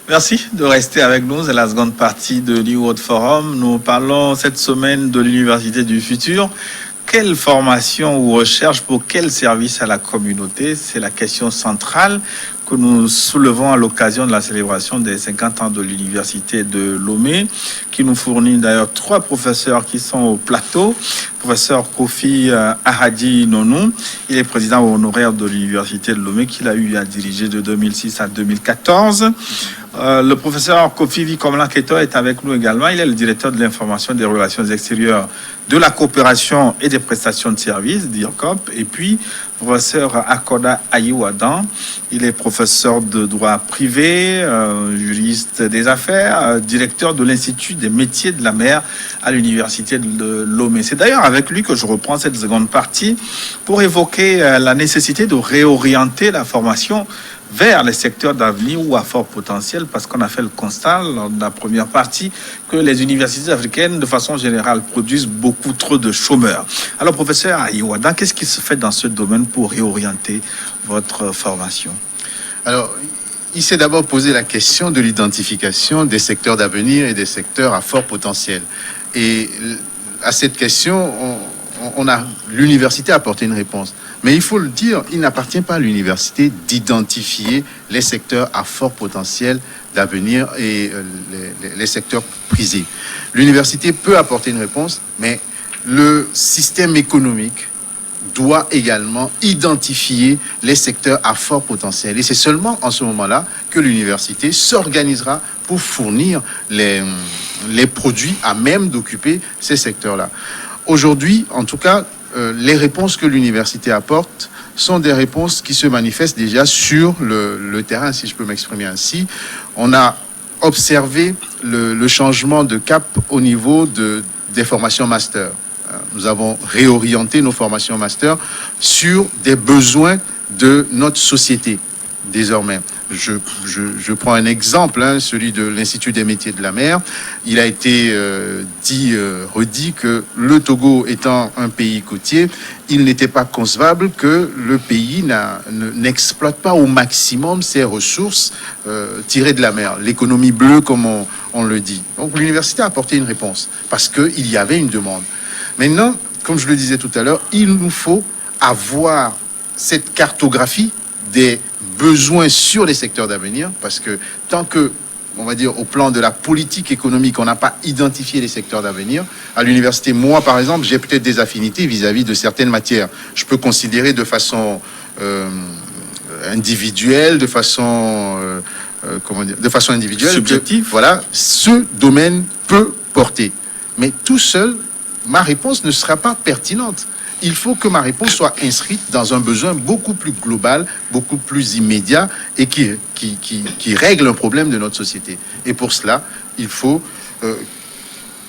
Merci de rester avec nous. C'est la seconde partie de New World Forum. Nous parlons cette semaine de l'Université du futur. Quelle formation ou recherche pour quel service à la communauté? C'est la question centrale que nous soulevons à l'occasion de la célébration des 50 ans de l'Université de Lomé, qui nous fournit d'ailleurs 3 professeurs qui sont au plateau. Professeur Kofi Ahadi Nonou, il est président honoraire de l'Université de Lomé, qu'il a eu à diriger de 2006 à 2014. Le professeur Kofi Vikomla-Keto est avec nous également. Il est le directeur de l'information des relations extérieures de la coopération et des prestations de services, d'IRCOP. Et puis, professeur Akoda Ayiwadan, il est professeur de droit privé, juriste des affaires, directeur de l'Institut des métiers de la mer à l'Université de Lomé. C'est d'ailleurs avec lui que je reprends cette seconde partie pour évoquer la nécessité de réorienter la formation vers les secteurs d'avenir ou à fort potentiel, parce qu'on a fait le constat lors de la première partie que les universités africaines, de façon générale, produisent beaucoup trop de chômeurs. Alors, professeur Ayiwadan, qu'est-ce qui se fait dans ce domaine pour réorienter votre formation? Alors, il s'est d'abord posé la question de l'identification des secteurs d'avenir et des secteurs à fort potentiel. Et à cette question, l'université a apporté une réponse. Mais il faut le dire, il n'appartient pas à l'université d'identifier les secteurs à fort potentiel d'avenir et les secteurs prisés. L'université peut apporter une réponse, mais le système économique doit également identifier les secteurs à fort potentiel. Et c'est seulement en ce moment-là que l'université s'organisera pour fournir les produits à même d'occuper ces secteurs-là. Aujourd'hui, en tout cas, les réponses que l'université apporte sont des réponses qui se manifestent déjà sur le terrain, si je peux m'exprimer ainsi. On a observé le changement de cap au niveau des formations master. Nous avons réorienté nos formations master sur des besoins de notre société, désormais. Je prends un exemple, celui de l'Institut des métiers de la mer. Il a été redit que le Togo étant un pays côtier, il n'était pas concevable que le pays n'exploite pas au maximum ses ressources tirées de la mer, l'économie bleue comme on le dit. Donc l'université a apporté une réponse parce qu'il y avait une demande. Maintenant, comme je le disais tout à l'heure, il nous faut avoir cette cartographie des besoins sur les secteurs d'avenir, parce que tant que, on va dire, au plan de la politique économique, on n'a pas identifié les secteurs d'avenir. À l'université, moi, par exemple, j'ai peut-être des affinités vis-à-vis de certaines matières. Je peux considérer de façon individuelle, de façon individuelle, subjective. Voilà, ce domaine peut porter. Mais tout seul, ma réponse ne sera pas pertinente. Il faut que ma réponse soit inscrite dans un besoin beaucoup plus global, beaucoup plus immédiat et qui règle un problème de notre société. Et pour cela, il faut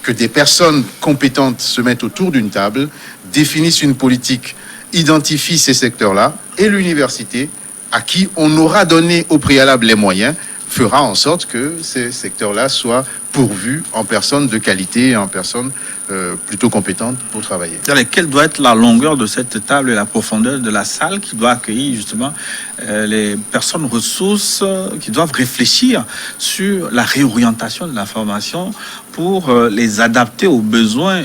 que des personnes compétentes se mettent autour d'une table, définissent une politique, identifient ces secteurs-là, et l'université, à qui on aura donné au préalable les moyens, fera en sorte que ces secteurs-là soient pourvus en personnes de qualité, en personnes plutôt compétentes pour travailler. Quelle doit être la longueur de cette table et la profondeur de la salle qui doit accueillir justement les personnes ressources qui doivent réfléchir sur la réorientation de la formation pour les adapter aux besoins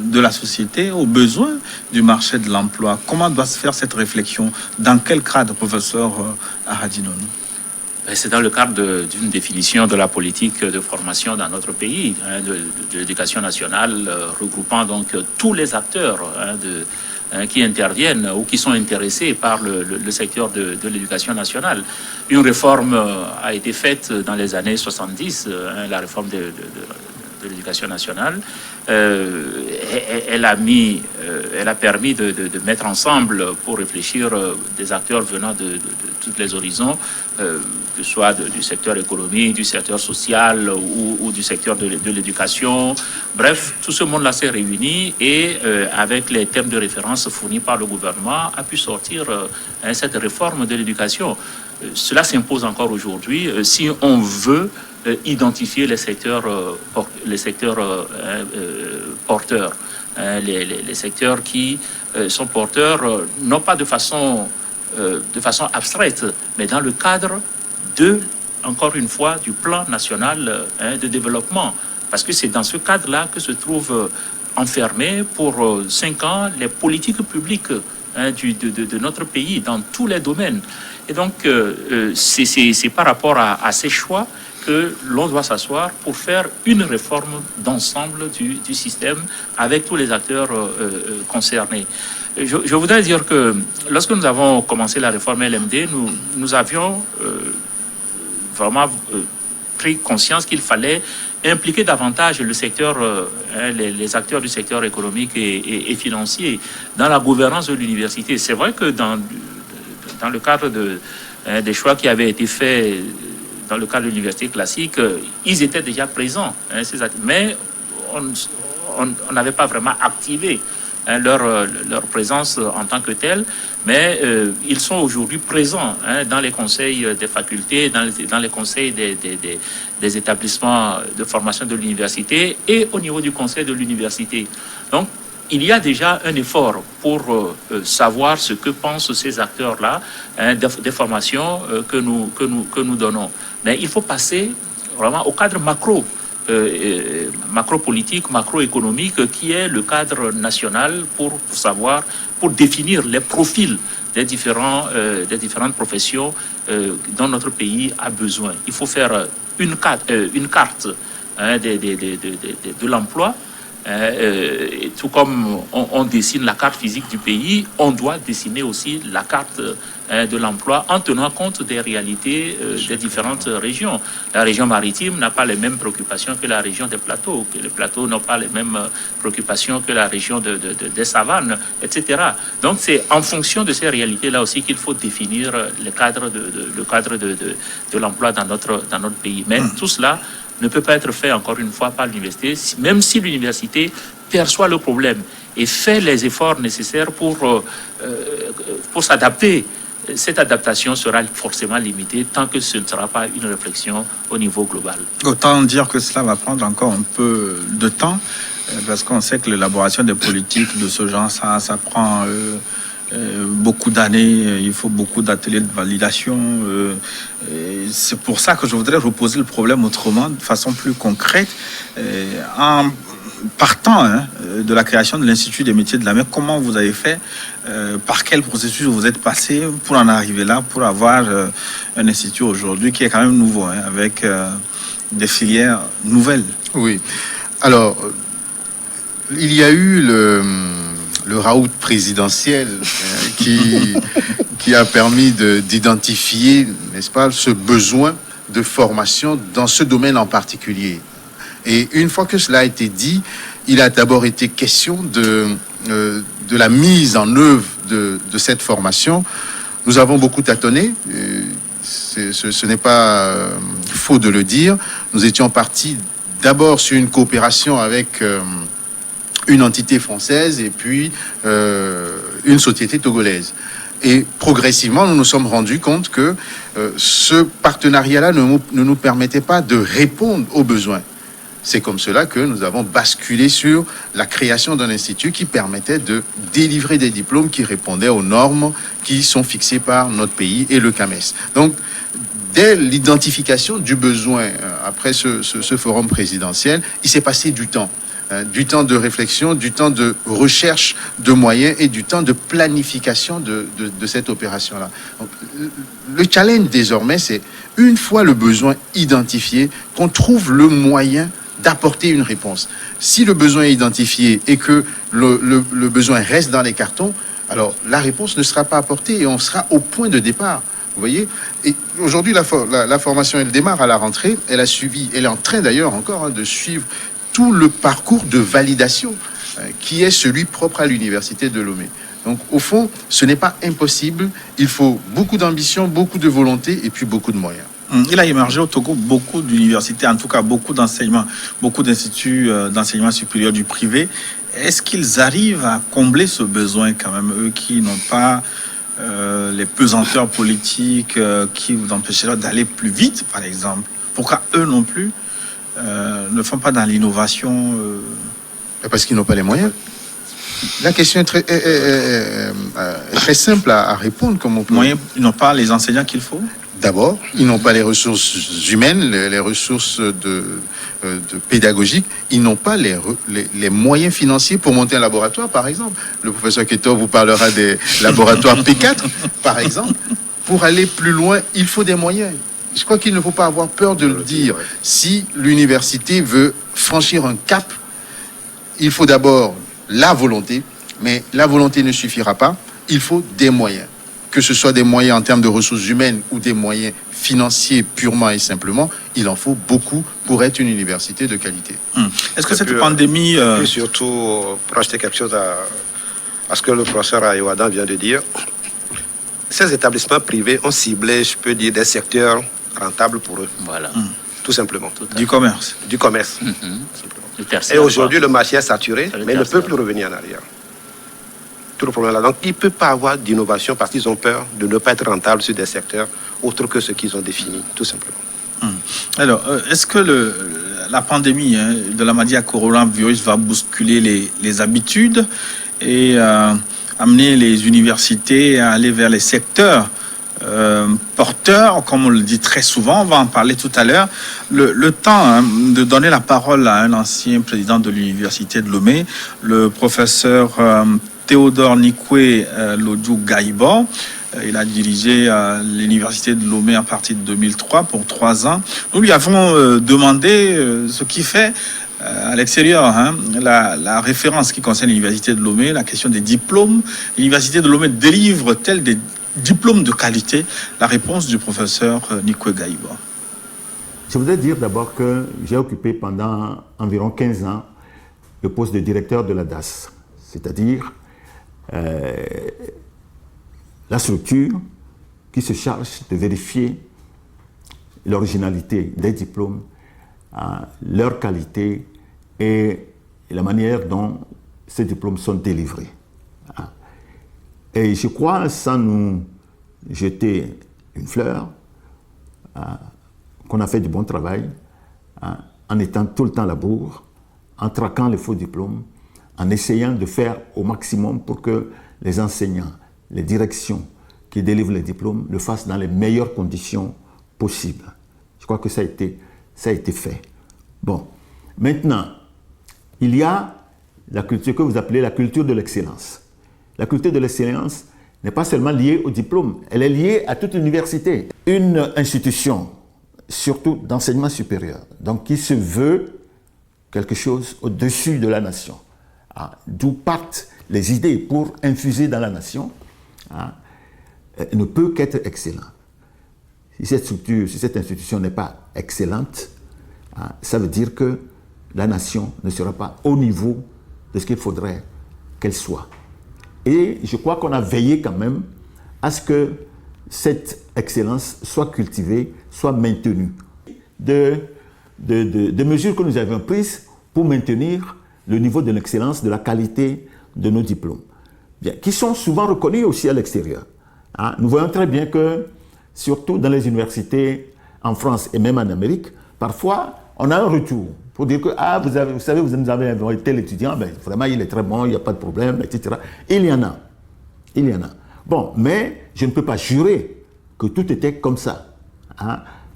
de la société, aux besoins du marché de l'emploi? Comment doit se faire cette réflexion? Dans quel cadre, professeur Ahadi Nonou? C'est dans le cadre d'une définition de la politique de formation dans notre pays, de l'éducation nationale, regroupant donc tous les acteurs qui interviennent ou qui sont intéressés par le secteur de l'éducation nationale. Une réforme a été faite dans les années 70, la réforme de l'éducation nationale. Elle a permis de mettre ensemble pour réfléchir des acteurs venant de tous les horizons, que ce soit du secteur économique, du secteur social ou du secteur de l'éducation. Bref, tout ce monde-là s'est réuni et avec les thèmes de référence fournis par le gouvernement a pu sortir cette réforme de l'éducation. Cela s'impose encore aujourd'hui si on veut identifier les secteurs porteurs, les secteurs qui sont porteurs non pas de façon abstraite, mais dans le cadre de encore une fois, du plan national de développement. Parce que c'est dans ce cadre-là que se trouvent enfermés pour 5 ans les politiques publiques de notre pays dans tous les domaines. Et donc, c'est par rapport à ces choix que l'on doit s'asseoir pour faire une réforme d'ensemble du système avec tous les acteurs concernés. Je voudrais dire que lorsque nous avons commencé la réforme LMD, nous avions vraiment pris conscience qu'il fallait impliquer davantage le secteur, les acteurs du secteur économique et financier dans la gouvernance de l'université. C'est vrai que dans le cadre des choix qui avaient été faits dans le cadre de l'université classique, ils étaient déjà présents, mais on n'avait pas vraiment activé leur présence en tant que telle, mais ils sont aujourd'hui présents dans les conseils des facultés, dans les conseils des établissements de formation de l'université et au niveau du conseil de l'université. Donc, il y a déjà un effort pour savoir ce que pensent ces acteurs-là des formations que nous donnons. Mais il faut passer vraiment au cadre macro-politique, macroéconomique, qui est le cadre national pour définir les profils des différentes professions dont notre pays a besoin. Il faut faire une carte de l'emploi. Tout comme on dessine la carte physique du pays, on doit dessiner aussi la carte de l'emploi en tenant compte des réalités des différentes régions. La région maritime n'a pas les mêmes préoccupations que la région des plateaux, que les plateaux n'ont pas les mêmes préoccupations que la région des savanes, etc. Donc c'est en fonction de ces réalités-là aussi qu'il faut définir le cadre de l'emploi dans notre pays. Mais tout cela ne peut pas être fait, encore une fois, par l'université, même si l'université perçoit le problème et fait les efforts nécessaires pour s'adapter. Cette adaptation sera forcément limitée tant que ce ne sera pas une réflexion au niveau global. Autant dire que cela va prendre encore un peu de temps, parce qu'on sait que l'élaboration des politiques de ce genre, ça prend beaucoup d'années, il faut beaucoup d'ateliers de validation. C'est pour ça que je voudrais reposer le problème autrement, de façon plus concrète, en partant de la création de l'Institut des métiers de la mer. Comment vous avez fait, par quel processus vous êtes passé pour en arriver là, pour avoir un institut aujourd'hui qui est quand même nouveau, avec des filières nouvelles? Oui. Alors, il y a eu le raout présidentiel qui a permis d'identifier, n'est-ce pas, ce besoin de formation dans ce domaine en particulier. Et une fois que cela a été dit, il a d'abord été question de la mise en œuvre de cette formation. Nous avons beaucoup tâtonné, ce n'est pas faux de le dire. Nous étions partis d'abord sur une coopération avec une entité française et puis une société togolaise. Et progressivement, nous nous sommes rendus compte que ce partenariat-là ne nous permettait pas de répondre aux besoins. C'est comme cela que nous avons basculé sur la création d'un institut qui permettait de délivrer des diplômes qui répondaient aux normes qui sont fixées par notre pays et le CAMES. Donc, dès l'identification du besoin, après ce forum présidentiel, il s'est passé du temps de réflexion, du temps de recherche de moyens et du temps de planification de cette opération-là. Donc, le challenge désormais, c'est une fois le besoin identifié, qu'on trouve le moyen d'apporter une réponse. Si le besoin est identifié et que le besoin reste dans les cartons, alors la réponse ne sera pas apportée et on sera au point de départ. Vous voyez? Et aujourd'hui, la formation, elle démarre à la rentrée. Elle est en train d'ailleurs encore de suivre tout le parcours de validation qui est celui propre à l'université de Lomé. Donc, au fond, ce n'est pas impossible. Il faut beaucoup d'ambition, beaucoup de volonté et puis beaucoup de moyens. Il a émergé au Togo beaucoup d'universités, en tout cas beaucoup d'enseignements, beaucoup d'instituts d'enseignement supérieur du privé. Est-ce qu'ils arrivent à combler ce besoin quand même, eux qui n'ont pas les pesanteurs politiques qui vous empêcheraient d'aller plus vite, par exemple? Pourquoi eux non plus ne font pas dans l'innovation? Parce qu'ils n'ont pas les moyens. La question est très simple à répondre. Comme on peut... Moyens, ils n'ont pas les enseignants qu'il faut? D'abord, ils n'ont pas les ressources humaines, les ressources de pédagogiques. Ils n'ont pas les moyens financiers pour monter un laboratoire, par exemple. Le professeur Keto vous parlera des laboratoires P4, par exemple. Pour aller plus loin, il faut des moyens. Je crois qu'il ne faut pas avoir peur de le dire. Si l'université veut franchir un cap, il faut d'abord la volonté, mais la volonté ne suffira pas. Il faut des moyens. Que ce soit des moyens en termes de ressources humaines ou des moyens financiers purement et simplement, il en faut beaucoup pour être une université de qualité. Est-ce que cette pandémie... Et surtout, pour ajouter quelque chose à ce que le professeur Ayoadan vient de dire, ces établissements privés ont ciblé, je peux dire, des secteurs rentables pour eux. Voilà. Tout simplement. Du commerce. Du commerce. Mm-hmm. Et aujourd'hui, le marché est saturé, mais il ne peut plus revenir en arrière. Tout le problème là. Donc, il ne peut pas avoir d'innovation parce qu'ils ont peur de ne pas être rentables sur des secteurs autres que ceux qu'ils ont définis, tout simplement. Alors, est-ce que la pandémie de la maladie à coronavirus va bousculer les habitudes et amener les universités à aller vers les secteurs porteurs, comme on le dit très souvent, on va en parler tout à l'heure. Le temps de donner la parole à un ancien président de l'université de Lomé, le professeur Théodore Nikwe Lodjou-Gaïbo. Il a dirigé l'université de Lomé à partir de 2003 pour 3 ans. Nous lui avons demandé ce qui fait à l'extérieur, la référence qui concerne l'université de Lomé, la question des diplômes. L'université de Lomé délivre-t-elle des diplômes de qualité? La réponse du professeur Nikwe Gaïbo. Je voudrais dire d'abord que j'ai occupé pendant environ 15 ans le poste de directeur de la DAS, c'est-à-dire la structure qui se charge de vérifier l'originalité des diplômes, leur qualité et la manière dont ces diplômes sont délivrés. Et je crois, sans nous jeter une fleur, qu'on a fait du bon travail, en étant tout le temps à la bourre, en traquant les faux diplômes, en essayant de faire au maximum pour que les enseignants, les directions qui délivrent les diplômes le fassent dans les meilleures conditions possibles. Je crois que ça a été fait. Bon, maintenant, il y a la culture que vous appelez la culture de l'excellence. La culture de l'excellence n'est pas seulement liée au diplôme, elle est liée à toute université. Une institution, surtout d'enseignement supérieur, donc qui se veut quelque chose au-dessus de la nation, d'où partent les idées pour infuser dans la nation, ne peut qu'être excellent. Si cette structure, si cette institution n'est pas excellente, ça veut dire que la nation ne sera pas au niveau de ce qu'il faudrait qu'elle soit. Et je crois qu'on a veillé quand même à ce que cette excellence soit cultivée, soit maintenue. De mesures que nous avions prises pour maintenir le niveau de l'excellence, de la qualité de nos diplômes, bien, qui sont souvent reconnus aussi à l'extérieur. Nous voyons très bien que, surtout dans les universités en France et même en Amérique, parfois on a un retour pour dire que vous savez, vous nous avez envoyé tel étudiant, ben, vraiment il est très bon, il n'y a pas de problème, etc. Il y en a. Bon, mais je ne peux pas jurer que tout était comme ça.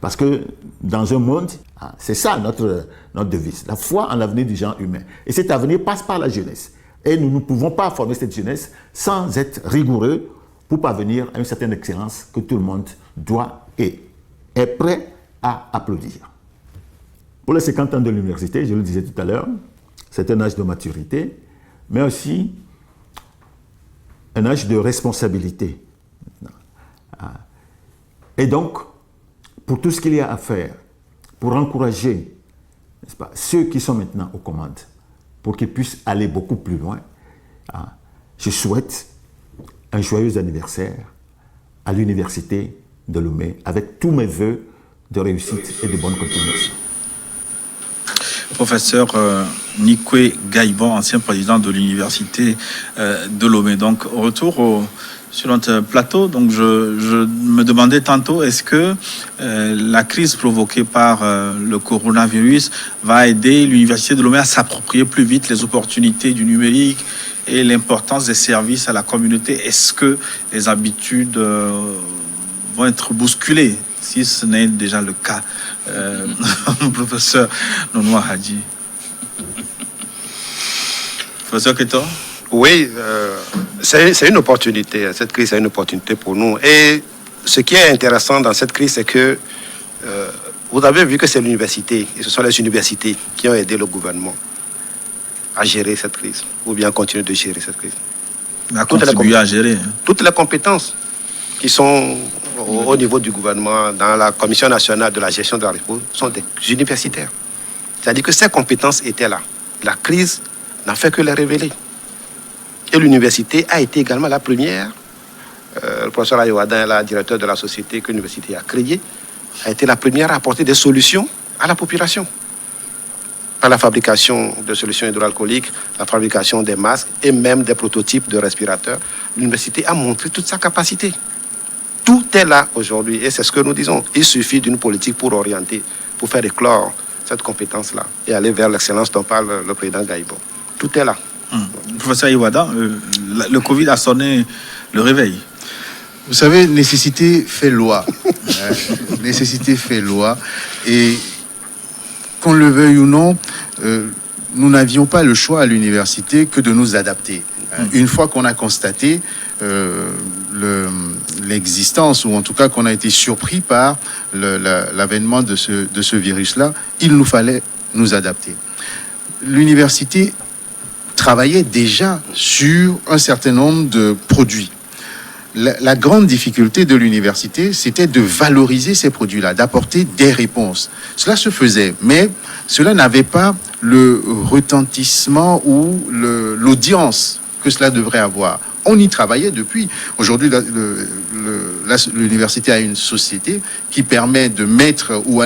Parce que dans un monde, c'est ça notre devise, la foi en l'avenir du genre humain. Et cet avenir passe par la jeunesse. Et nous ne pouvons pas former cette jeunesse sans être rigoureux pour parvenir à une certaine excellence que tout le monde doit et est prêt à applaudir. Pour les 50 ans de l'université, je le disais tout à l'heure, c'est un âge de maturité, mais aussi un âge de responsabilité. Et donc, pour tout ce qu'il y a à faire, pour encourager, n'est-ce pas, ceux qui sont maintenant aux commandes, pour qu'ils puissent aller beaucoup plus loin, je souhaite un joyeux anniversaire à l'université de Lomé, avec tous mes voeux de réussite et de bonne continuation. Professeur Nikwe Gaïbo, ancien président de l'université de Lomé. Donc, au retour sur notre plateau, donc je me demandais tantôt, est-ce que la crise provoquée par le coronavirus va aider l'université de Lomé à s'approprier plus vite les opportunités du numérique et l'importance des services à la communauté? Est-ce que les habitudes vont être bousculées si ce n'est déjà le cas. Professeur Nounoua Hadji. Professeur Ketor? Oui, c'est une opportunité. Cette crise est une opportunité pour nous. Et ce qui est intéressant dans cette crise, c'est que vous avez vu que c'est l'université, et ce sont les universités qui ont aidé le gouvernement à gérer cette crise, ou bien continuer de gérer cette crise. À contribuer à gérer. Toutes les compétences qui sont au niveau du gouvernement, dans la Commission nationale de la gestion de la République, sont des universitaires. C'est-à-dire que ces compétences étaient là. La crise n'a fait que les révéler. Et l'université a été également la première. Le professeur Ayoadan, la directeur de la société que l'université a créée, a été la première à apporter des solutions à la population. Par la fabrication de solutions hydroalcooliques, la fabrication des masques et même des prototypes de respirateurs, l'université a montré toute sa capacité. Tout est là aujourd'hui et c'est ce que nous disons. Il suffit d'une politique pour orienter, pour faire éclore cette compétence-là et aller vers l'excellence dont parle le président Gaïbo. Tout est là. Professeur Iwada, le Covid a sonné le réveil. Vous savez, nécessité fait loi. Nécessité fait loi. Et qu'on le veuille ou non, nous n'avions pas le choix à l'université que de nous adapter. Une fois qu'on a constaté l'existence, ou en tout cas qu'on a été surpris par l'avènement de ce virus-là, il nous fallait nous adapter. L'université travaillait déjà sur un certain nombre de produits. La grande difficulté de l'université, c'était de valoriser ces produits-là, d'apporter des réponses. Cela se faisait, mais cela n'avait pas le retentissement ou l'audience que cela devrait avoir. On y travaillait depuis. Aujourd'hui, l'université a une société qui permet de mettre ou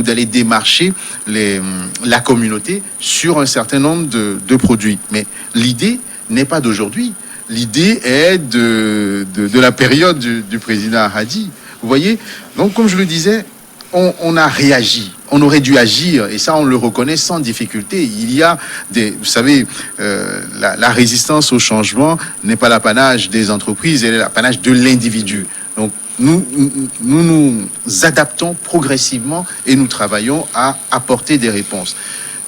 d'aller démarcher la communauté sur un certain nombre de produits. Mais l'idée n'est pas d'aujourd'hui. L'idée est de la période du président Hadi. Vous voyez? Donc, comme je le disais, on a réagi. On aurait dû agir, et ça, on le reconnaît sans difficulté. Il y a vous savez, la résistance au changement n'est pas l'apanage des entreprises, elle est l'apanage de l'individu. Donc, nous adaptons progressivement et nous travaillons à apporter des réponses.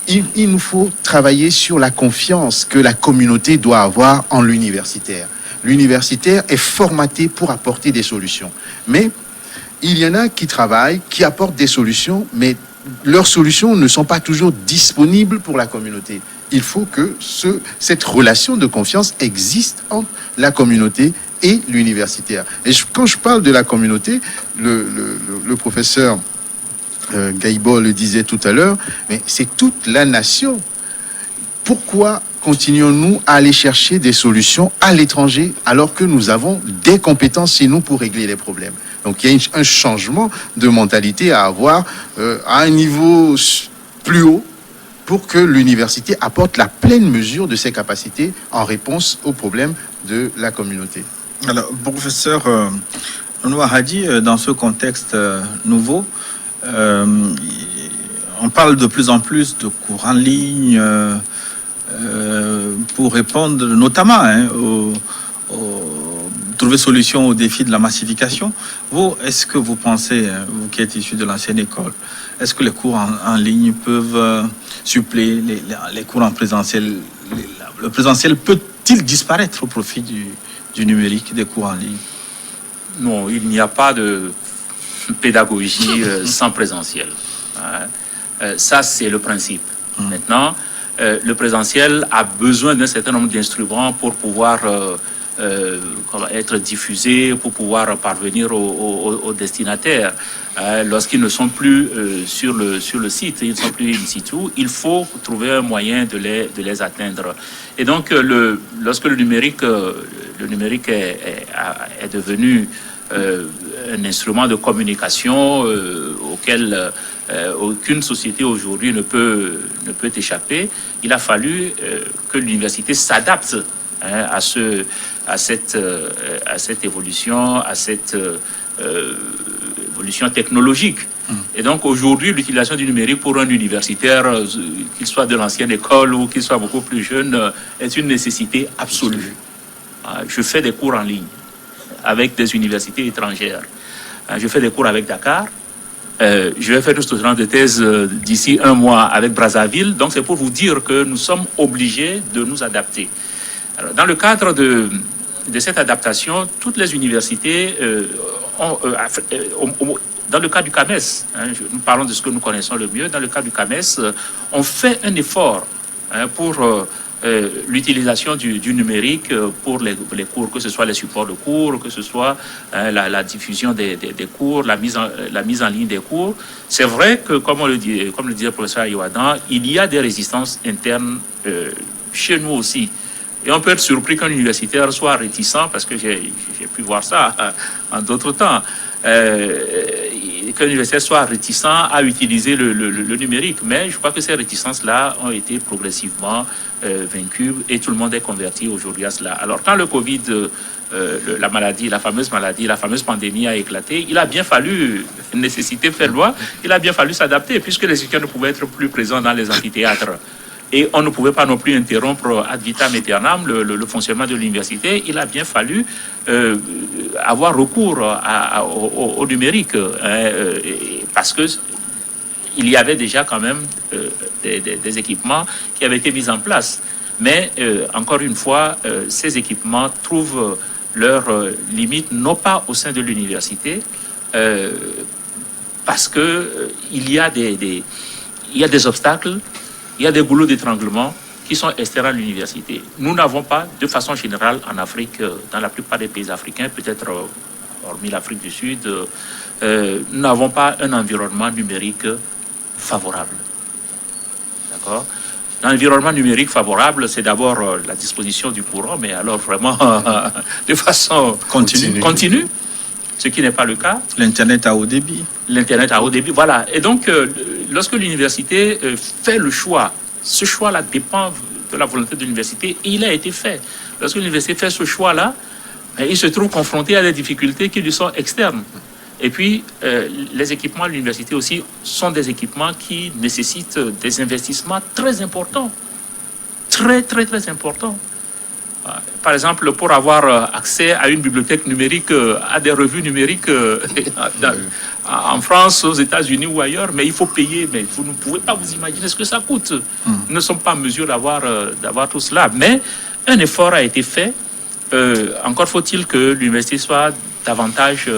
Il nous faut travailler sur la confiance que la communauté doit avoir en l'universitaire. L'universitaire est formaté pour apporter des solutions. Mais il y en a qui travaillent, qui apportent des solutions, mais leurs solutions ne sont pas toujours disponibles pour la communauté. Il faut que cette relation de confiance existe entre la communauté et l'universitaire. Et quand je parle de la communauté, le professeur Gaïbo le disait tout à l'heure, mais c'est toute la nation. Pourquoi continuons-nous à aller chercher des solutions à l'étranger alors que nous avons des compétences chez nous pour régler les problèmes? Donc il y a un changement de mentalité à avoir à un niveau plus haut pour que l'université apporte la pleine mesure de ses capacités en réponse aux problèmes de la communauté. Alors, professeur Nounoua Hadji, dans ce contexte nouveau, on parle de plus en plus de cours en ligne pour répondre notamment trouver solution au défi de la massification. Vous, est-ce que vous pensez, vous qui êtes issu de l'ancienne école, est-ce que les cours en ligne peuvent suppléer les cours en présentiel? Le présentiel peut-il disparaître au profit du numérique, des cours en ligne? Non, il n'y a pas de pédagogie sans présentiel. Ça, c'est le principe. Maintenant, le présentiel a besoin d'un certain nombre d'instruments pour pouvoir être diffusé, pour pouvoir parvenir aux destinataires. Lorsqu'ils ne sont plus sur le site, ils ne sont plus in situ, il faut trouver un moyen de les atteindre. Et donc, lorsque le numérique est devenu un instrument de communication auquel aucune société aujourd'hui ne peut échapper, il a fallu que l'université s'adapte à cette évolution, à cette évolution technologique. Et donc aujourd'hui, l'utilisation du numérique pour un universitaire, qu'il soit de l'ancienne école ou qu'il soit beaucoup plus jeune, est une nécessité absolue. Je fais des cours en ligne avec des universités étrangères. Je fais des cours avec Dakar. Je vais faire une soutenance de thèse d'ici 1 mois avec Brazzaville. Donc, c'est pour vous dire que nous sommes obligés de nous adapter. Alors, dans le cadre de cette adaptation, toutes les universités dans le cas du CAMES, nous parlons de ce que nous connaissons le mieux, dans le cas du CAMES, on fait un effort pour l'utilisation du numérique pour les cours, que ce soit les supports de cours, que ce soit la diffusion des cours, la mise en ligne des cours. C'est vrai que, comme le disait le professeur Ayoadan, il y a des résistances internes chez nous aussi. Et on peut être surpris qu'un universitaire soit réticent, parce que j'ai pu voir ça en d'autres temps, qu'un universitaire soit réticent à utiliser le numérique. Mais je crois que ces réticences-là ont été progressivement vaincues et tout le monde est converti aujourd'hui à cela. Alors quand le Covid, la fameuse pandémie a éclaté, il a bien fallu, nécessité faire loi, il a bien fallu s'adapter, puisque les étudiants ne pouvaient être plus présents dans les amphithéâtres. Et on ne pouvait pas non plus interrompre ad vitam aeternam le fonctionnement de l'université. Il a bien fallu avoir recours au numérique, parce que il y avait déjà quand même des équipements qui avaient été mis en place. Mais encore une fois, ces équipements trouvent leurs limites, non pas au sein de l'université, parce que il y a des obstacles. Il y a des goulots d'étranglement qui sont externes à l'université. Nous n'avons pas, de façon générale, en Afrique, dans la plupart des pays africains, peut-être hormis l'Afrique du Sud, nous n'avons pas un environnement numérique favorable. D'accord ? L'environnement numérique favorable, c'est d'abord la disposition du courant, mais alors vraiment de façon continue, ce qui n'est pas le cas. L'Internet à haut débit. L'Internet à haut débit, voilà. Et donc, lorsque l'université fait le choix, ce choix-là dépend de la volonté de l'université et il a été fait. Lorsque l'université fait ce choix-là, il se trouve confronté à des difficultés qui lui sont externes. Et puis, les équipements à l'université aussi sont des équipements qui nécessitent des investissements très importants. Très, très, très importants. Par exemple, pour avoir accès à une bibliothèque numérique, à des revues numériques en France, aux États-Unis ou ailleurs, mais il faut payer. Mais vous ne pouvez pas vous imaginer ce que ça coûte. Nous ne sommes pas en mesure d'avoir tout cela. Mais un effort a été fait. Encore faut-il que l'université soit davantage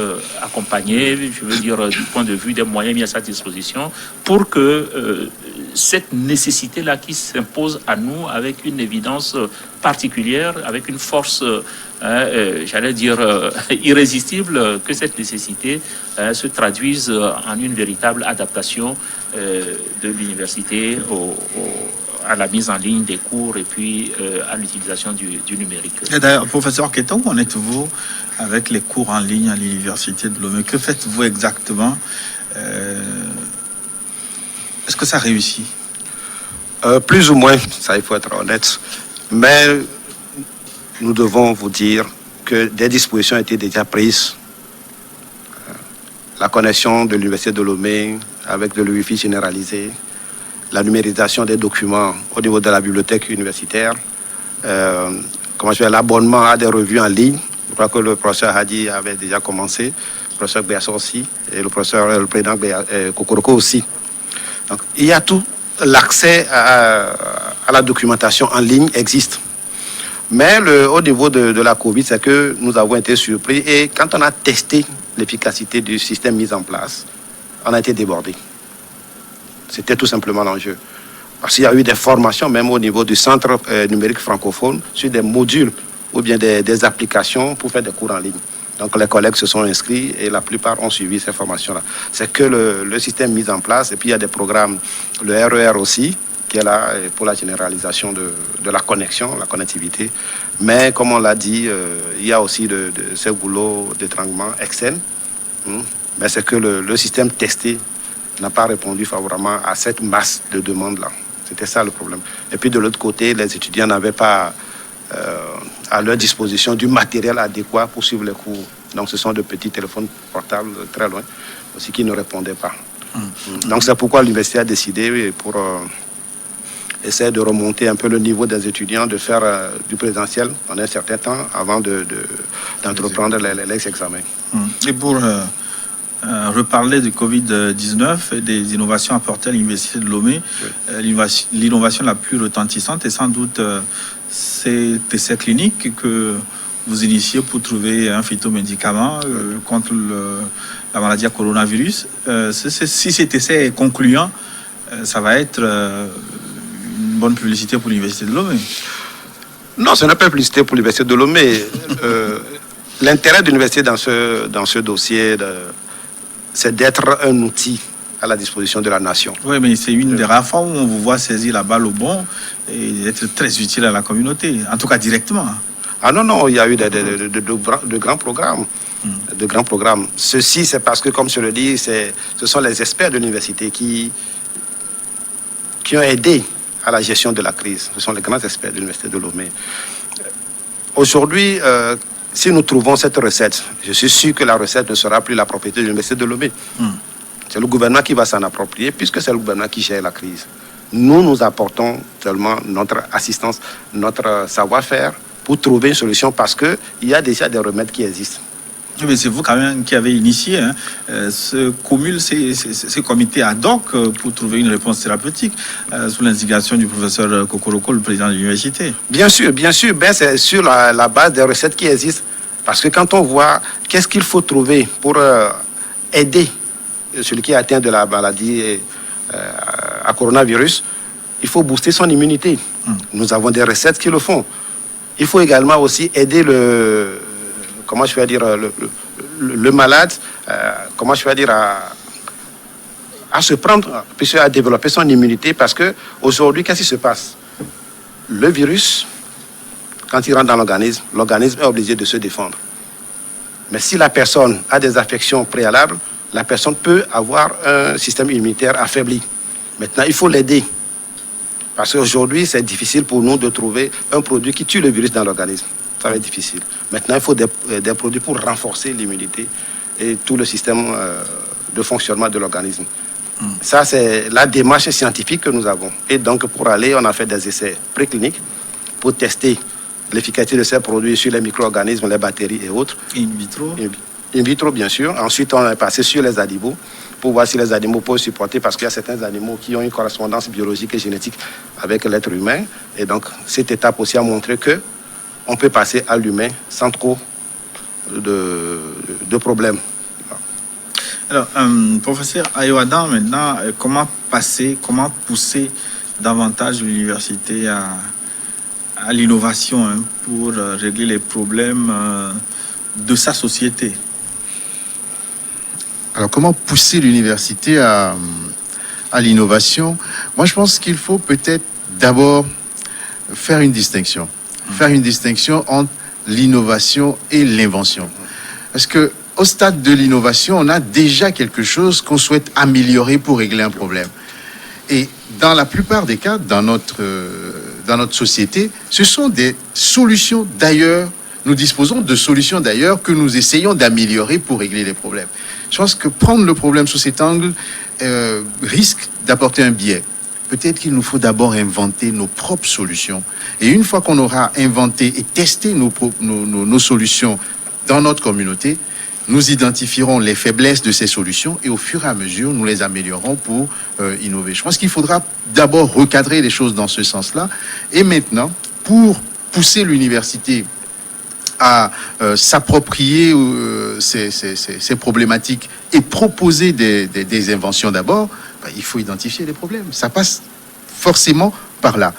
accompagnée, je veux dire, du point de vue des moyens mis à sa disposition, pour que cette nécessité-là qui s'impose à nous avec une évidence particulière, avec une force, j'allais dire, irrésistible, que cette nécessité se traduise en une véritable adaptation de l'université à la mise en ligne des cours et puis à l'utilisation du numérique. Et d'ailleurs, professeur Keita, où en êtes-vous avec les cours en ligne à l'université de Lomé? Que faites-vous exactement? Est-ce que ça réussit? Plus ou moins, ça il faut être honnête. Mais nous devons vous dire que des dispositions étaient déjà prises. La connexion de l'université de Lomé avec le Wi-Fi généralisé, la numérisation des documents au niveau de la bibliothèque universitaire, l'abonnement à des revues en ligne. Je crois que le professeur Hadi avait déjà commencé, le professeur Béasson aussi, et le président Kokoroko aussi. Donc, il y a tout. L'accès à la documentation en ligne existe. Mais au niveau de la Covid, c'est que nous avons été surpris. Et quand on a testé l'efficacité du système mis en place, on a été débordé. C'était tout simplement l'enjeu. Parce qu'il y a eu des formations, même au niveau du centre numérique francophone, sur des modules ou bien des applications pour faire des cours en ligne. Donc les collègues se sont inscrits et la plupart ont suivi ces formations-là. C'est que le système mis en place, et puis il y a des programmes, le RER aussi, qui est là pour la généralisation de la connexion, la connectivité. Mais comme on l'a dit, il y a aussi de ces goulots d'étranglement externes. Mais c'est que le système testé n'a pas répondu favorablement à cette masse de demandes-là. C'était ça le problème. Et puis de l'autre côté, les étudiants n'avaient pas à leur disposition du matériel adéquat pour suivre les cours. Donc ce sont de petits téléphones portables très loin aussi qui ne répondaient pas. Donc c'est pourquoi l'université a décidé, pour essayer de remonter un peu le niveau des étudiants, de faire du présentiel pendant un certain temps avant d'entreprendre les examens. Et pour reparler du Covid-19 et des innovations apportées à l'Université de Lomé. L'innovation la plus retentissante est sans doute ces essais cliniques que vous initiez pour trouver un phytomédicament contre la maladie à coronavirus. Si cet essai est concluant, ça va être une bonne publicité pour l'Université de Lomé. Non, ce n'est pas une publicité pour l'Université de Lomé. L'intérêt de l'université dans ce dossier, c'est d'être un outil à la disposition de la nation. Oui, mais c'est une des rares fois où on vous voit saisir la balle au bon et être très utile à la communauté, en tout cas directement. Ah non, il y a eu de grands programmes. De grands programmes. Ceci, c'est parce que, comme je le dis, ce sont les experts de l'université qui ont aidé à la gestion de la crise. Ce sont les grands experts de l'Université de Lomé. Aujourd'hui, si nous trouvons cette recette, je suis sûr que la recette ne sera plus la propriété de l'Université de Lomé. C'est le gouvernement qui va s'en approprier, puisque c'est le gouvernement qui gère la crise. Nous apportons seulement notre assistance, notre savoir-faire pour trouver une solution, parce qu'il y a déjà des remèdes qui existent. Mais c'est vous quand même qui avez initié ce comité ad hoc pour trouver une réponse thérapeutique sous l'instigation du professeur Kokoroko, le président de l'université. Bien sûr, c'est sur la base des recettes qui existent. Parce que quand on voit qu'est-ce qu'il faut trouver pour aider celui qui est atteint de la maladie à coronavirus, il faut booster son immunité. Nous avons des recettes qui le font. Il faut également aussi aider le malade, à se prendre, puis à développer son immunité, parce que aujourd'hui, qu'est-ce qui se passe? Le virus, quand il rentre dans l'organisme est obligé de se défendre. Mais si la personne a des affections préalables, la personne peut avoir un système immunitaire affaibli. Maintenant, il faut l'aider. Parce qu'aujourd'hui, c'est difficile pour nous de trouver un produit qui tue le virus dans l'organisme. Ça va être difficile. Maintenant, il faut des produits pour renforcer l'immunité et tout le système de fonctionnement de l'organisme. Ça, c'est la démarche scientifique que nous avons. Et donc, pour aller, on a fait des essais précliniques pour tester l'efficacité de ces produits sur les micro-organismes, les bactéries et autres. In vitro? In vitro, bien sûr. Ensuite, on est passé sur les animaux pour voir si les animaux peuvent supporter, parce qu'il y a certains animaux qui ont une correspondance biologique et génétique avec l'être humain. Et donc, cette étape aussi a montré que on peut passer à l'humain sans trop de problèmes. Alors, professeur Ayoadan, maintenant, comment pousser davantage l'université à l'innovation pour régler les problèmes de sa société? Alors, comment pousser l'université à l'innovation? Moi, je pense qu'il faut peut-être d'abord faire une distinction. Faire une distinction entre l'innovation et l'invention. Parce que au stade de l'innovation, on a déjà quelque chose qu'on souhaite améliorer pour régler un problème. Et dans la plupart des cas, dans notre société, ce sont des solutions d'ailleurs. Nous disposons de solutions d'ailleurs que nous essayons d'améliorer pour régler les problèmes. Je pense que prendre le problème sous cet angle risque d'apporter un biais. Peut-être qu'il nous faut d'abord inventer nos propres solutions. Et une fois qu'on aura inventé et testé nos solutions dans notre communauté, nous identifierons les faiblesses de ces solutions et au fur et à mesure, nous les améliorerons pour innover. Je pense qu'il faudra d'abord recadrer les choses dans ce sens-là. Et maintenant, pour pousser l'université à s'approprier ces problématiques et proposer des inventions d'abord, il faut identifier les problèmes. Ça passe forcément par là.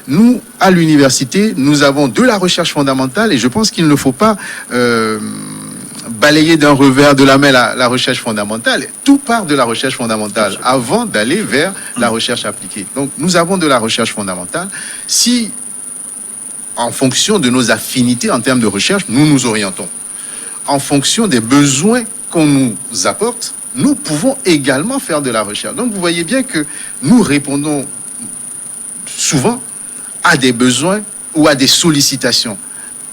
Nous, à l'université, nous avons de la recherche fondamentale et je pense qu'il ne faut pas balayer d'un revers de la main la recherche fondamentale. Tout part de la recherche fondamentale avant d'aller vers la recherche appliquée. Donc, nous avons de la recherche fondamentale. Si, en fonction de nos affinités en termes de recherche, nous nous orientons. En fonction des besoins qu'on nous apporte, nous pouvons également faire de la recherche. Donc, vous voyez bien que nous répondons souvent à des besoins ou à des sollicitations.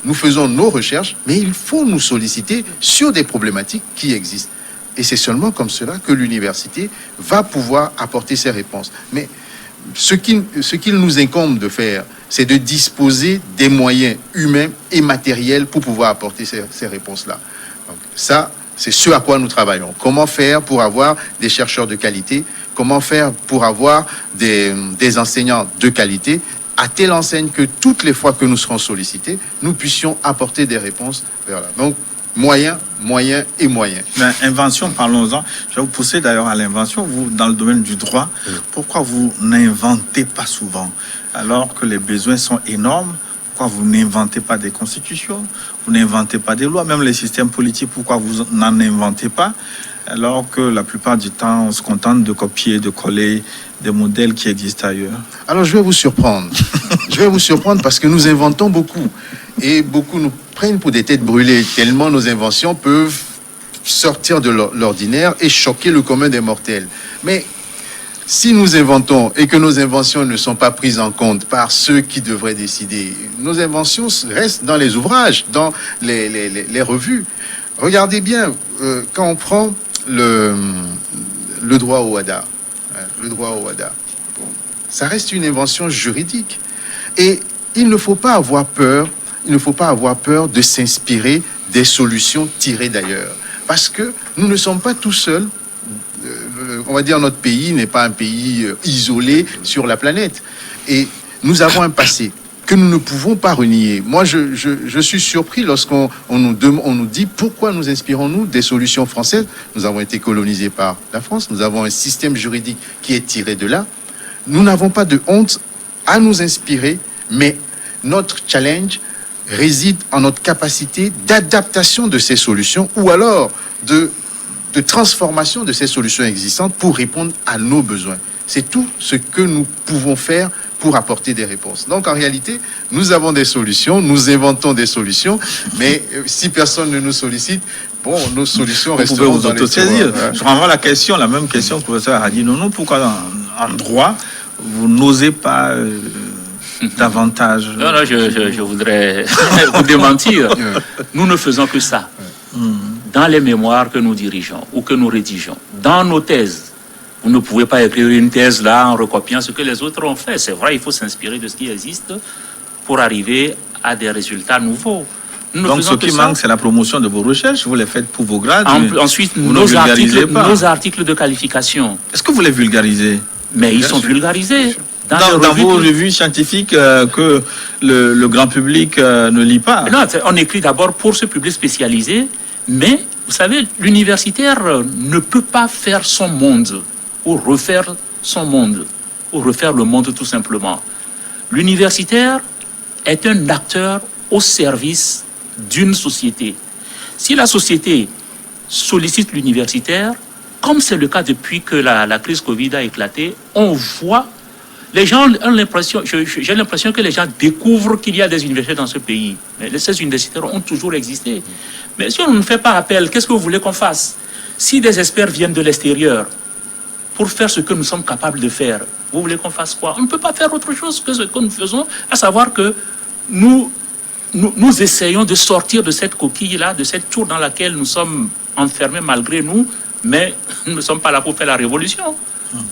Nous faisons nos recherches, mais il faut nous solliciter sur des problématiques qui existent. Et c'est seulement comme cela que l'université va pouvoir apporter ses réponses. Mais ce qu'il nous incombe de faire, c'est de disposer des moyens humains et matériels pour pouvoir apporter ces réponses-là. Donc, ça, C'est ce à quoi nous travaillons. Comment faire pour avoir des chercheurs de qualité? Comment faire pour avoir des enseignants de qualité, à telle enseigne que toutes les fois que nous serons sollicités, nous puissions apporter des réponses vers là. Donc, moyens et moyens. Mais invention, parlons-en. Je vais vous pousser d'ailleurs à l'invention. Vous, dans le domaine du droit, pourquoi vous n'inventez pas souvent? Alors que les besoins sont énormes, pourquoi vous n'inventez pas des constitutions? Vous n'inventez pas des lois? Même les systèmes politiques, pourquoi vous n'en inventez pas? Alors que la plupart du temps, on se contente de copier, de coller des modèles qui existent ailleurs. Alors, je vais vous surprendre. Je vais vous surprendre parce que nous inventons beaucoup. Et beaucoup nous prennent pour des têtes brûlées, tellement nos inventions peuvent sortir de l'ordinaire et choquer le commun des mortels. Mais si nous inventons et que nos inventions ne sont pas prises en compte par ceux qui devraient décider, nos inventions restent dans les ouvrages, dans les revues. Regardez bien, quand on prend le droit au WADA, bon, ça reste une invention juridique. Et il ne faut pas avoir peur de s'inspirer des solutions tirées d'ailleurs. Parce que nous ne sommes pas tout seuls. On va dire notre pays n'est pas un pays isolé sur la planète. Et nous avons un passé que nous ne pouvons pas renier. Moi, je suis surpris lorsqu'on nous dit pourquoi nous inspirons-nous des solutions françaises. Nous avons été colonisés par la France, nous avons un système juridique qui est tiré de là. Nous n'avons pas de honte à nous inspirer, mais notre challenge réside en notre capacité d'adaptation de ces solutions ou alors de transformation de ces solutions existantes pour répondre à nos besoins. C'est tout ce que nous pouvons faire pour apporter des réponses. Donc en réalité, nous avons des solutions, nous inventons des solutions, mais si personne ne nous sollicite, bon, nos solutions resteront dans les tiroirs. Je renvoie la même question que le professeur a dit. Non, pourquoi en droit, vous n'osez pas davantage? Non, je voudrais vous démentir. Nous ne faisons que ça. Dans les mémoires que nous dirigeons ou que nous rédigeons, dans nos thèses, vous ne pouvez pas écrire une thèse là en recopiant ce que les autres ont fait. C'est vrai, il faut s'inspirer de ce qui existe pour arriver à des résultats nouveaux. Donc ce qui manque, c'est la promotion de vos recherches. Vous les faites pour vos grades. Ensuite, nos articles de qualification. Est-ce que vous les vulgarisez? Mais ils sont vulgarisés. Dans vos revues scientifiques que le grand public ne lit pas. Non, on écrit d'abord pour ce public spécialisé, mais vous savez, l'universitaire ne peut pas faire son monde ou refaire son monde ou refaire le monde tout simplement. L'universitaire est un acteur au service d'une société. Si la société sollicite l'universitaire, comme c'est le cas depuis que la crise Covid a éclaté, on voit, les gens ont l'impression, j'ai l'impression que les gens découvrent qu'il y a des universités dans ce pays. Mais ces universités ont toujours existé. Mais si on ne fait pas appel, qu'est-ce que vous voulez qu'on fasse? Si des experts viennent de l'extérieur pour faire ce que nous sommes capables de faire, vous voulez qu'on fasse quoi? On ne peut pas faire autre chose que ce que nous faisons, à savoir que nous essayons de sortir de cette coquille-là, de cette tour dans laquelle nous sommes enfermés malgré nous, mais nous ne sommes pas là pour faire la révolution.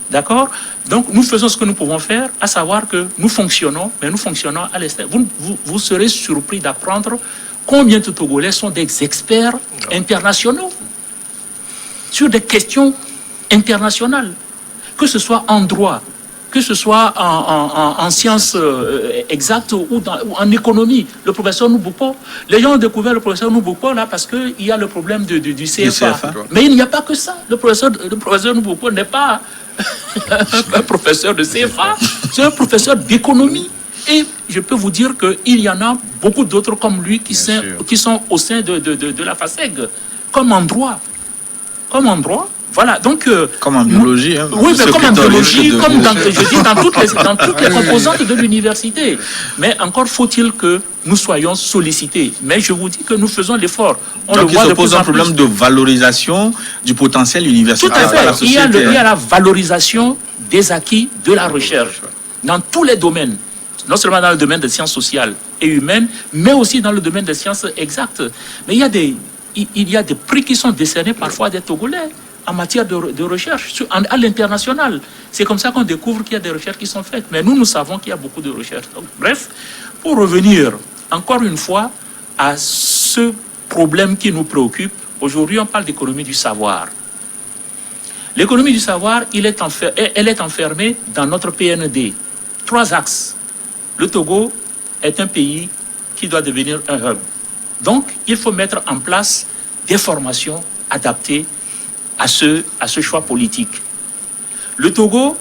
D'accord? Donc, nous faisons ce que nous pouvons faire, à savoir que nous fonctionnons, mais nous fonctionnons à l'extérieur. Vous serez surpris d'apprendre combien de Togolais sont des experts internationaux sur des questions internationales, que ce soit en droit, que ce soit en sciences exactes ou en économie. Le professeur Nouboupo, les gens ont découvert le professeur Nouboupo là parce qu'il y a le problème du CFA. Mais il n'y a pas que ça. Le professeur Nouboupo n'est pas un professeur de CFA, c'est un professeur d'économie. Et je peux vous dire qu'il y en a beaucoup d'autres comme lui qui sont au sein de la FASEG, comme en droit. Voilà, donc... comme en biologie. Oui, mais comme en biologie, comme dans toutes les composantes de l'université. Mais encore faut-il que nous soyons sollicités. Mais je vous dis que nous faisons l'effort. Donc il se pose un problème de valorisation du potentiel universitaire. Tout à fait. Il y a la valorisation des acquis de la recherche dans tous les domaines. Non seulement dans le domaine des sciences sociales et humaines, mais aussi dans le domaine des sciences exactes. Mais il y a des prix qui sont décernés parfois des Togolais en matière de recherche à l'international. C'est comme ça qu'on découvre qu'il y a des recherches qui sont faites. Mais nous savons qu'il y a beaucoup de recherches. Donc, bref, pour revenir encore une fois à ce problème qui nous préoccupe, Aujourd'hui, on parle d'économie du savoir. L'économie du savoir, elle est enfermée dans notre PND. 3 axes. Le Togo est un pays qui doit devenir un hub. Donc, il faut mettre en place des formations adaptées à ce choix politique. Le Togo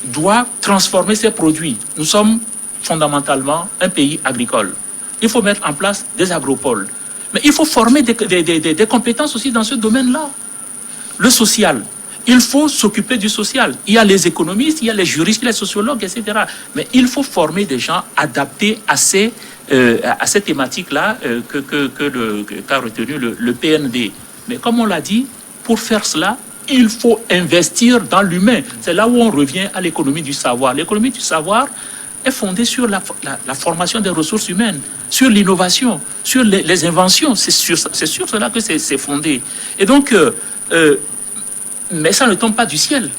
doit transformer ses produits. Nous sommes fondamentalement un pays agricole. Il faut mettre en place des agropoles. Mais il faut former des compétences aussi dans ce domaine-là. Le social. Il faut s'occuper du social. Il y a les économistes, il y a les juristes, les sociologues, etc. Mais il faut former des gens adaptés à ces thématiques-là qu'a retenu le PND. Mais comme on l'a dit, pour faire cela, il faut investir dans l'humain. C'est là où on revient à l'économie du savoir. L'économie du savoir est fondée sur la formation des ressources humaines, sur l'innovation, sur les inventions. C'est sur cela que c'est fondé. Et donc, mais ça ne tombe pas du ciel.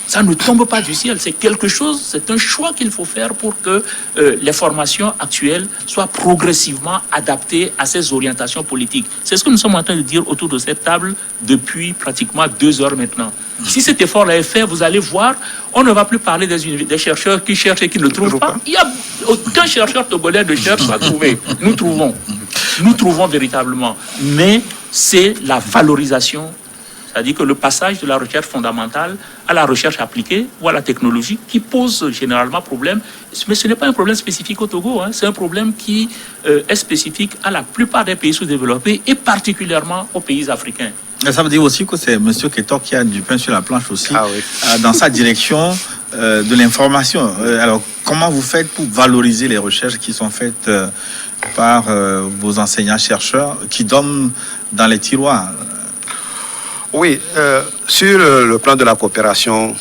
Ça ne tombe pas du ciel. C'est quelque chose, c'est un choix qu'il faut faire pour que les formations actuelles soient progressivement adaptées à ces orientations politiques. C'est ce que nous sommes en train de dire autour de cette table depuis pratiquement 2 heures maintenant. Si cet effort-là est fait, vous allez voir, on ne va plus parler des chercheurs qui cherchent et qui ne trouvent pas. Il n'y a aucun chercheur togolais ne cherche à trouver. Nous trouvons véritablement. Mais c'est la valorisation. C'est-à-dire que le passage de la recherche fondamentale à la recherche appliquée ou à la technologie qui pose généralement problème. Mais ce n'est pas un problème spécifique au Togo, hein. C'est un problème qui est spécifique à la plupart des pays sous-développés et particulièrement aux pays africains. Et ça veut dire aussi que c'est M. Ketor qui a du pain sur la planche aussi, dans sa direction de l'information. Alors, comment vous faites pour valoriser les recherches qui sont faites par vos enseignants-chercheurs qui dorment dans les tiroirs? Oui, sur le plan de la coopération,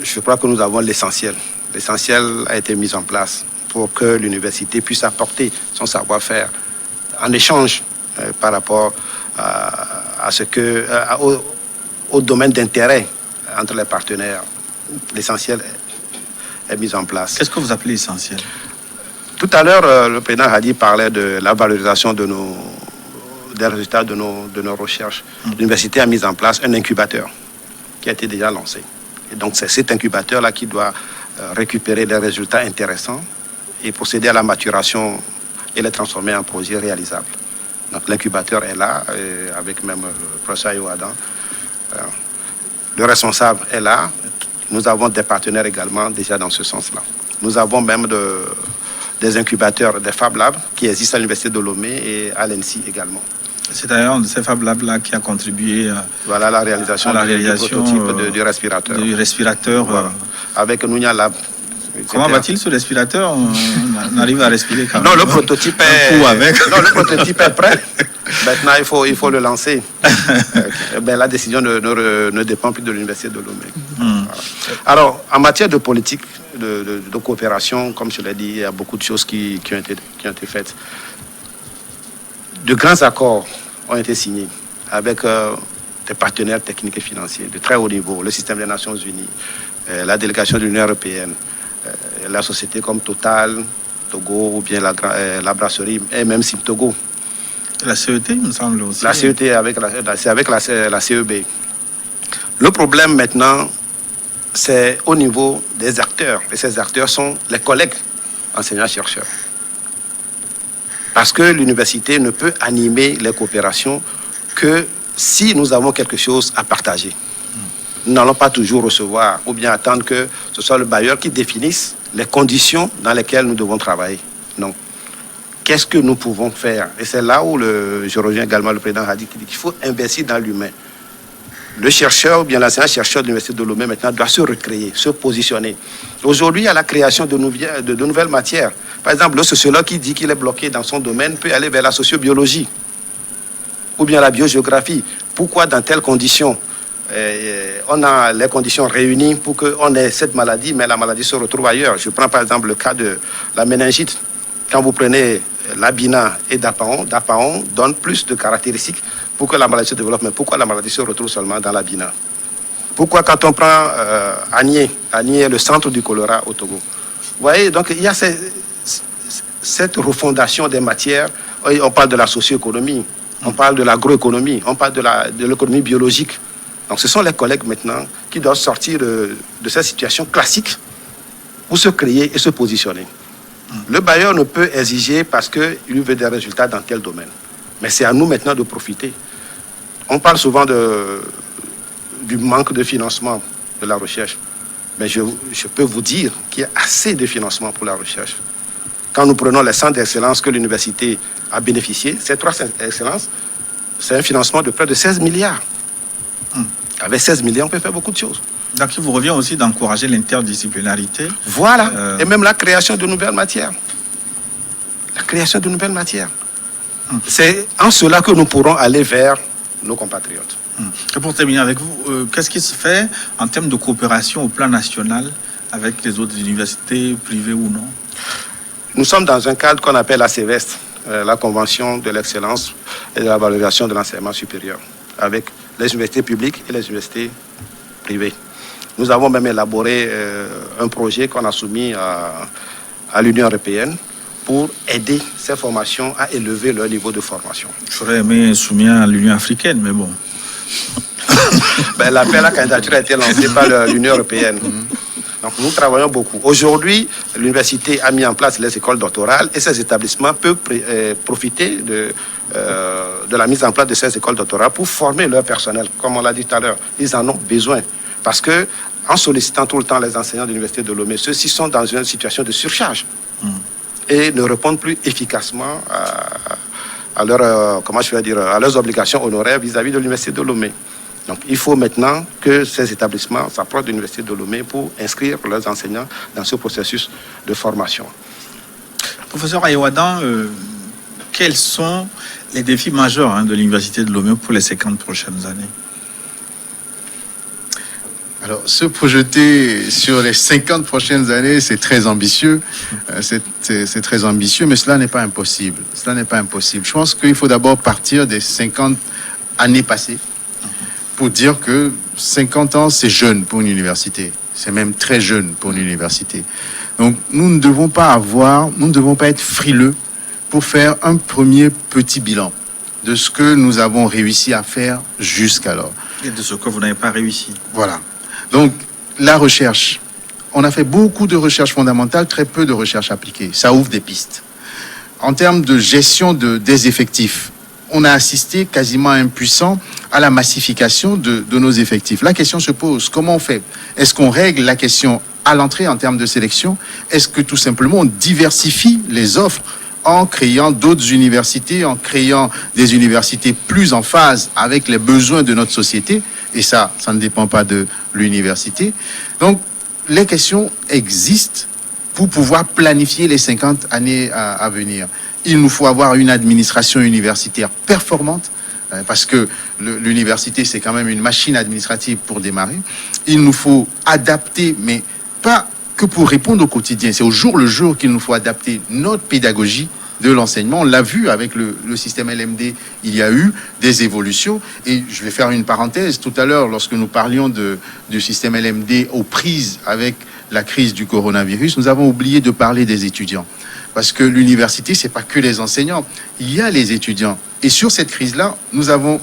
je crois que nous avons l'essentiel. L'essentiel a été mis en place pour que l'université puisse apporter son savoir-faire en échange par rapport au domaine d'intérêt entre les partenaires. L'essentiel est mis en place. Qu'est-ce que vous appelez essentiel? Tout à l'heure, le président Hadi parlait de la valorisation des résultats de nos recherches. L'université a mis en place un incubateur qui a été déjà lancé. Et donc, c'est cet incubateur-là qui doit récupérer des résultats intéressants et procéder à la maturation et les transformer en projets réalisables. Donc, l'incubateur est là, avec même le professeur Ayo-Adam. Le responsable est là. Nous avons des partenaires également déjà dans ce sens-là. Nous avons même des incubateurs, des Fab Labs qui existent à l'Université de Lomé et à l'ENSI également. C'est d'ailleurs de ces Fab Labs-là qui a contribué à la réalisation du respirateur. Du respirateur. Voilà. Avec Nounia Lab. Comment va-t-il ce respirateur? On arrive à respirer quand même. Non, le prototype est prêt. Maintenant, il faut le lancer. La décision ne dépend plus de l'Université de Lomé. Voilà. Alors, en matière de politique, de coopération, comme je l'ai dit, il y a beaucoup de choses qui ont été faites. De grands accords ont été signés avec des partenaires techniques et financiers de très haut niveau, le système des Nations Unies, la délégation de l'Union européenne, la société comme Total, Togo, ou bien la brasserie, et même Sim Togo. La CET, il me semble aussi. La CET c'est avec la CEB. Le problème maintenant, c'est au niveau des acteurs. Et ces acteurs sont les collègues enseignants-chercheurs. Parce que l'université ne peut animer les coopérations que si nous avons quelque chose à partager. Nous n'allons pas toujours recevoir ou bien attendre que ce soit le bailleur qui définisse les conditions dans lesquelles nous devons travailler. Non. Qu'est-ce que nous pouvons faire? Et c'est là où je reviens également le président Hadi qui dit qu'il faut investir dans l'humain. Le chercheur ou bien l'enseignant-chercheur de l'Université de Lomé maintenant doit se recréer, se positionner. Aujourd'hui, il y a la création de nouvelles matières. Par exemple, le sociologue qui dit qu'il est bloqué dans son domaine peut aller vers la sociobiologie ou bien la biogéographie. Pourquoi dans telles conditions on a les conditions réunies pour qu'on ait cette maladie, mais la maladie se retrouve ailleurs. Je prends par exemple le cas de la méningite. Quand vous prenez l'Abina et Dapaon donne plus de caractéristiques pour que la maladie se développe. Mais pourquoi la maladie se retrouve seulement dans l'Abina? Pourquoi quand on prend Agné est le centre du choléra au Togo? Vous voyez, donc il y a cette refondation des matières. On parle de la socio-économie. On parle de l'agroéconomie, on parle de l'économie biologique. Donc ce sont les collègues maintenant qui doivent sortir de cette situation classique pour se créer et se positionner. Le bailleur ne peut exiger parce qu'il veut des résultats dans tel domaine. Mais c'est à nous maintenant de profiter. On parle souvent du manque de financement de la recherche. Mais je peux vous dire qu'il y a assez de financement pour la recherche. Quand nous prenons les centres d'excellence que l'université a bénéficié, ces 3 centres d'excellence, c'est un financement de près de 16 milliards. Avec 16 milliards, on peut faire beaucoup de choses. Donc, il vous revient aussi d'encourager l'interdisciplinarité. Voilà. Et même la création de nouvelles matières. La création de nouvelles matières. C'est en cela que nous pourrons aller vers nos compatriotes. Et pour terminer avec vous, qu'est-ce qui se fait en termes de coopération au plan national avec les autres universités, privées ou non? Nous sommes dans un cadre qu'on appelle la CEVEST, la Convention de l'excellence et de la valorisation de l'enseignement supérieur, avec les universités publiques et les universités privées. Nous avons même élaboré un projet qu'on a soumis à l'Union européenne pour aider ces formations à élever leur niveau de formation. J'aurais aimé soumettre à l'Union africaine, mais bon. L'appel à candidature a été lancé par l'Union européenne. Donc nous travaillons beaucoup. Aujourd'hui, l'université a mis en place les écoles doctorales et ces établissements peuvent profiter de la mise en place de ces écoles doctorales pour former leur personnel. Comme on l'a dit tout à l'heure, ils en ont besoin. Parce que en sollicitant tout le temps les enseignants de l'université de Lomé, ceux-ci sont dans une situation de surcharge et ne répondent plus efficacement à leurs obligations honoraires vis-à-vis de l'université de Lomé. Donc il faut maintenant que ces établissements s'approchent de l'université de Lomé pour inscrire leurs enseignants dans ce processus de formation. Professeur Ayawadan, quels sont les défis majeurs de l'université de Lomé pour les 50 prochaines années? Alors, se projeter sur les 50 prochaines années, c'est très ambitieux. C'est très ambitieux, mais cela n'est pas impossible. Cela n'est pas impossible. Je pense qu'il faut d'abord partir des 50 années passées pour dire que 50 ans, c'est jeune pour une université. C'est même très jeune pour une université. Donc, nous ne devons pas être frileux pour faire un premier petit bilan de ce que nous avons réussi à faire jusqu'alors. Et de ce que vous n'avez pas réussi. Voilà. Donc, la recherche. On a fait beaucoup de recherche fondamentale, très peu de recherche appliquée. Ça ouvre des pistes. En termes de gestion des effectifs, on a assisté quasiment impuissant à la massification de nos effectifs. La question se pose, comment on fait? Est-ce qu'on règle la question à l'entrée en termes de sélection? Est-ce que tout simplement on diversifie les offres en créant d'autres universités, en créant des universités plus en phase avec les besoins de notre société? Et ça ne dépend pas de l'université. Donc, les questions existent pour pouvoir planifier les 50 années à venir. Il nous faut avoir une administration universitaire performante, parce que l'université, c'est quand même une machine administrative pour démarrer. Il nous faut adapter, mais pas que pour répondre au quotidien. C'est au jour le jour qu'il nous faut adapter notre pédagogie de l'enseignement. On l'a vu avec le système LMD, il y a eu des évolutions. Et je vais faire une parenthèse. Tout à l'heure, lorsque nous parlions du système LMD aux prises avec la crise du coronavirus, nous avons oublié de parler des étudiants. Parce que l'université, c'est pas que les enseignants. Il y a les étudiants. Et sur cette crise-là, nous avons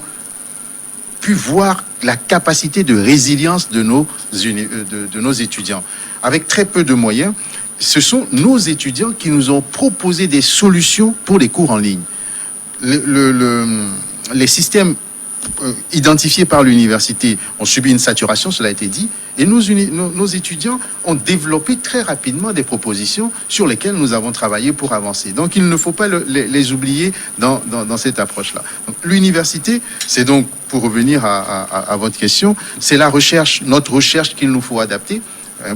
pu voir la capacité de résilience de nos étudiants. Avec très peu de moyens, ce sont nos étudiants qui nous ont proposé des solutions pour les cours en ligne. Les systèmes identifiés par l'université ont subi une saturation, cela a été dit, et nos étudiants ont développé très rapidement des propositions sur lesquelles nous avons travaillé pour avancer. Donc il ne faut pas les oublier dans cette approche-là. L'université, c'est donc, pour revenir à votre question, c'est la recherche, notre recherche qu'il nous faut adapter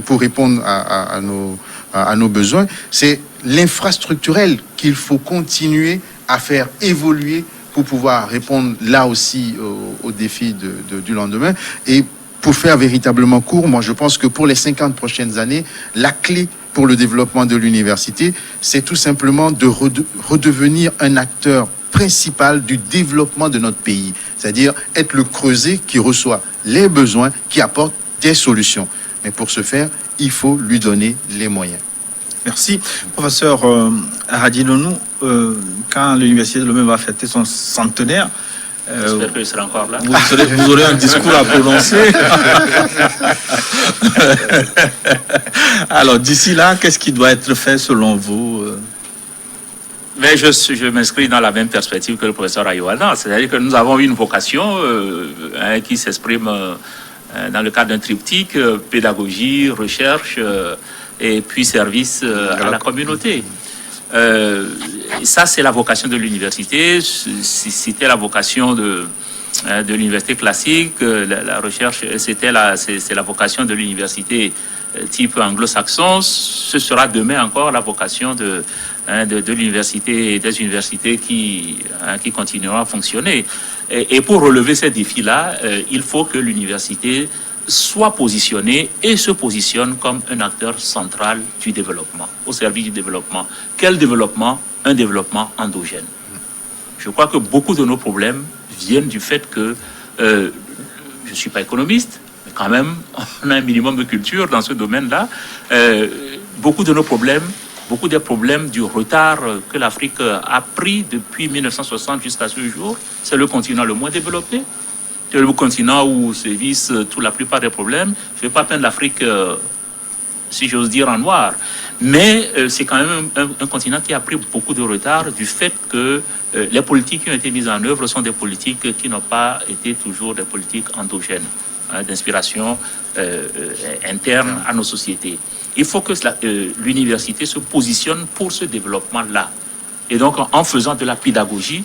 pour répondre à nos besoins. C'est l'infrastructurel qu'il faut continuer à faire évoluer pour pouvoir répondre là aussi aux défis du lendemain. Et pour faire véritablement court, moi je pense que pour les 50 prochaines années, la clé pour le développement de l'université, c'est tout simplement de redevenir un acteur principal du développement de notre pays. C'est-à-dire être le creuset qui reçoit les besoins, qui apporte des solutions. Mais pour ce faire, il faut lui donner les moyens. Merci. Professeur Aradi Nonou, quand l'Université de Lomé va fêter son centenaire, j'espère que je serai encore là. Vous aurez un discours à prononcer. Alors, d'ici là, qu'est-ce qui doit être fait selon vous? Mais je m'inscris dans la même perspective que le professeur Ayoana, c'est-à-dire que nous avons une vocation qui s'exprime dans le cadre d'un triptyque, pédagogie, recherche et puis service à la communauté. Ça, c'est la vocation de l'université. C'était la vocation de l'université classique. La recherche, c'est la vocation de l'université type anglo-saxon. Ce sera demain encore la vocation de l'université, des universités qui continueront à fonctionner. Et pour relever ces défis-là, il faut que l'université soit positionnée et se positionne comme un acteur central du développement, au service du développement. Quel développement? Un développement endogène. Je crois que beaucoup de nos problèmes viennent du fait que, je ne suis pas économiste, mais quand même, on a un minimum de culture dans ce domaine-là. Beaucoup des problèmes du retard que l'Afrique a pris depuis 1960 jusqu'à ce jour, c'est le continent le moins développé. C'est le continent où sévissent la plupart des problèmes. Je ne vais pas peindre l'Afrique, si j'ose dire, en noir. Mais c'est quand même un continent qui a pris beaucoup de retard du fait que les politiques qui ont été mises en œuvre sont des politiques qui n'ont pas été toujours des politiques endogènes, d'inspiration interne à nos sociétés. Il faut que l'université se positionne pour ce développement-là. Et donc, en faisant de la pédagogie,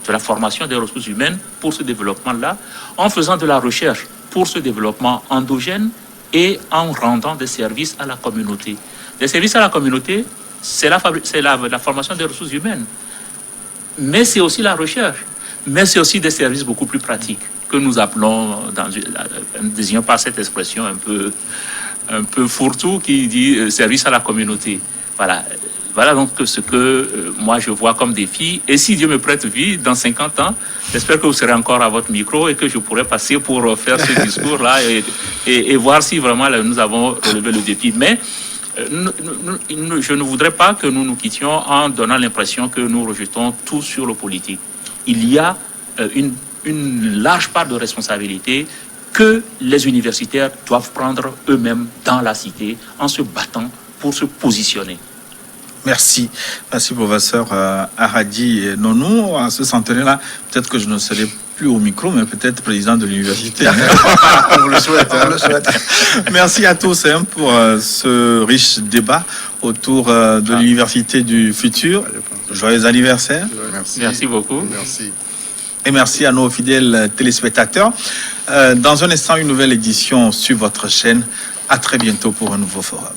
de la formation des ressources humaines pour ce développement-là, en faisant de la recherche pour ce développement endogène et en rendant des services à la communauté. Des services à la communauté, c'est la formation des ressources humaines, mais c'est aussi la recherche, mais c'est aussi des services beaucoup plus pratiques que nous appelons, désignant par cette expression un peu fourre-tout qui dit service à la communauté. Voilà donc ce que moi je vois comme défi. Et si Dieu me prête vie, dans 50 ans, j'espère que vous serez encore à votre micro et que je pourrai passer pour faire ce discours-là et voir si vraiment là, nous avons relevé le défi. Mais je ne voudrais pas que nous nous quittions en donnant l'impression que nous rejetons tout sur le politique. Il y a une large part de responsabilité que les universitaires doivent prendre eux-mêmes dans la cité en se battant pour se positionner. Merci professeur Aradi Nonou. À ce centenaire-là, peut-être que je ne serai plus au micro, mais peut-être président de l'université. On vous le souhaite. On le souhaite. Merci à tous pour ce riche débat autour de l'université du futur. Joyeux anniversaire. Merci beaucoup. Merci. Et merci à nos fidèles téléspectateurs. Dans un instant, une nouvelle édition sur votre chaîne. À très bientôt pour un nouveau forum.